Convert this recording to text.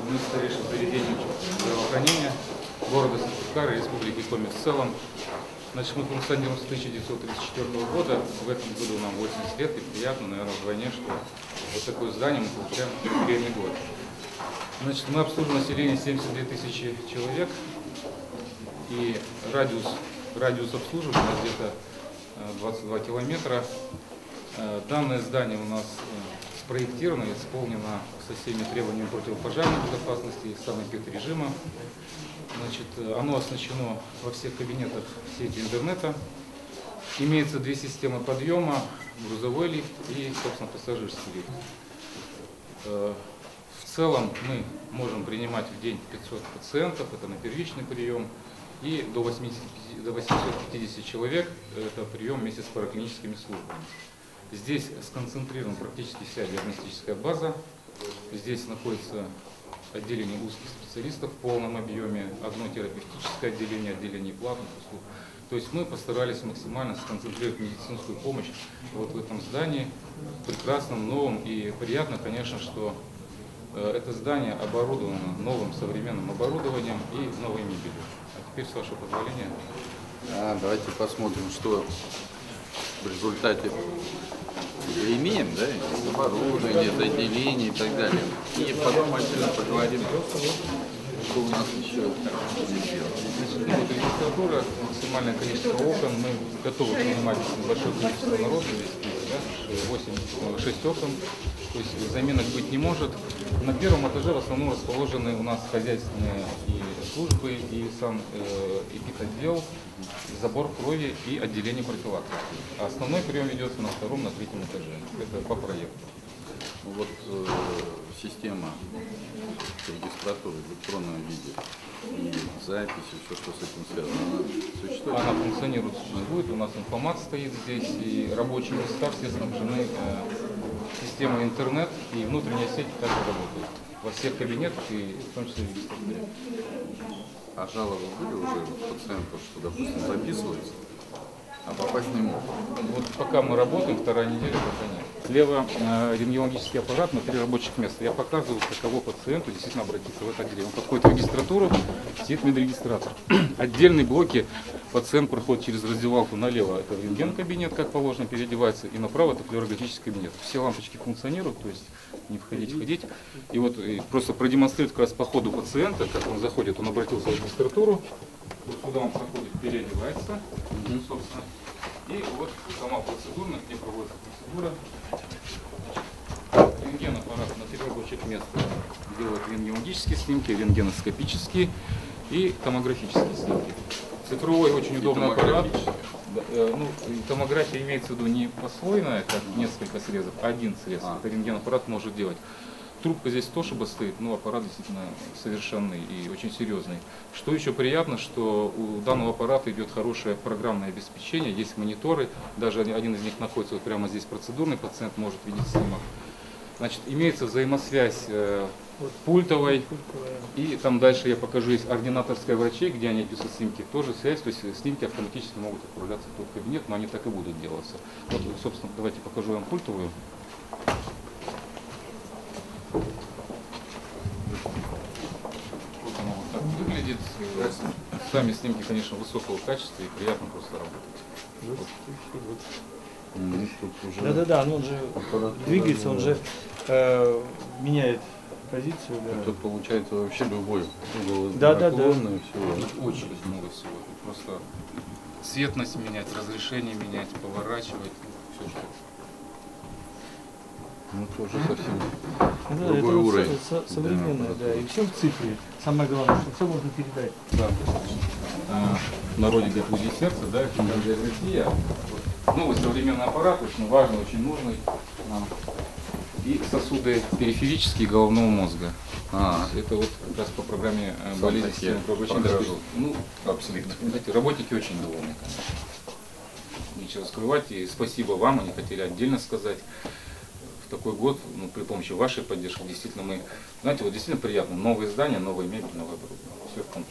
одно из старейших заведений здравоохранения города Сыктывкара и Республики Коми в целом. Значит, мы функционируем с 1934 года, в этом году нам 80 лет, и приятно, наверное, вдвойне, что вот такое здание мы получаем в юбилейный год. Значит, мы обслуживаем население 72 тысячи человек, и радиус обслуживания у нас где-то 22 километра. Данное здание у нас спроектировано и исполнено со всеми требованиями противопожарной безопасности и санэпид-режима. Значит, оно оснащено во всех кабинетах сети интернета. Имеется две системы подъема, грузовой лифт и, собственно, пассажирский лифт. В целом мы можем принимать в день 500 пациентов, это на первичный прием, и до 850 человек, это прием вместе с параклиническими службами. Здесь сконцентрирована практически вся диагностическая база. Здесь находится отделение узких специалистов в полном объеме, одно терапевтическое отделение, отделение платных услуг. То есть мы постарались максимально сконцентрировать медицинскую помощь вот в этом здании, прекрасном, новом, и приятно, конечно, что это здание оборудовано новым современным оборудованием и новой мебелью. А теперь, с вашего позволения. Давайте посмотрим, что в результате имеем, да, оборудование, отделение и так далее. И потом отдельно поговорим, что у нас еще здесь делать. Вот регистратура, максимальное количество окон, мы готовы принимать большое количество народу, да, 6 окон, то есть заменок быть не может. На первом этаже в основном расположены у нас хозяйственные и службы, и сам эпидотдел, забор крови и отделение профилактики. А основной прием ведется на втором, на третьем этаже. Это по проекту. Вот система регистратуры в электронном виде и записи, все, что с этим связано, она существует? Она функционирует, существует. У нас информат стоит здесь, и рабочие места все снабжены системой интернет, и внутренняя сеть также работает во всех кабинетах, и в том числе в регистратуре. А жалобы были уже пациентов, что, допустим, записывается, а попасть не могут? Вот пока мы работаем, вторая неделя, пока нет. Слева рентгенологический аппарат на 3 рабочих места. Я показываю, каково пациенту действительно обратиться в это отделение. Он подходит в регистратуру, сидит медрегистратор. Отдельные блоки пациент проходит через раздевалку налево. Это рентген-кабинет, как положено, переодевается, и направо это флюорографический кабинет. Все лампочки функционируют, то есть не входить. И вот просто продемонстрировать как раз по ходу пациента, как он заходит, он обратился в регистратуру. Вот сюда он проходит, переодевается, собственно. И вот сама процедура, где проводится процедура. Рентген-аппарат на 3 рабочих места делает рентгенологические снимки, рентгеноскопические и томографические снимки. Цифровой очень удобный аппарат. Ну, томография имеется в виду не послойная, как несколько срезов, а один срез. Это рентген-аппарат может делать. Трубка здесь тоже стоит, но аппарат действительно совершенный и очень серьезный. Что еще приятно, что у данного аппарата идет хорошее программное обеспечение, есть мониторы, даже один из них находится вот прямо здесь процедурный, пациент может видеть снимок. Значит, имеется взаимосвязь пультовой, и там дальше я покажу, есть ординаторская врачей, где они пишут снимки, тоже связь, то есть снимки автоматически могут отправляться в тот кабинет, но они так и будут делаться. Вот, собственно, давайте покажу вам пультовую. Вот оно вот так выглядит. Сами снимки, конечно, высокого качества и приятно просто работать. Да, он же двигается, он же меняет позицию. Да. Тут получается вообще любой. Да. Очень много всего. Просто цветность менять, разрешение менять, поворачивать, все что. Ну, это уже совсем другой это уровень. Современное, да, и все в цифре. Самое главное, что все можно передать. Да. В народе говорят УЗИ сердца, да, кардиография. Новый современный аппарат, очень важный, очень нужный. И сосуды периферические головного мозга. Это вот как раз по программе болезни системы кровообращения. Ну, абсолютно. Знаете, работники очень довольны, конечно. Нечего скрывать, и спасибо вам, они хотели отдельно сказать. В такой год, ну, при помощи вашей поддержки, действительно мы, знаете, вот действительно приятно. Новые здания, новая мебель, новое оборудование. Все в том.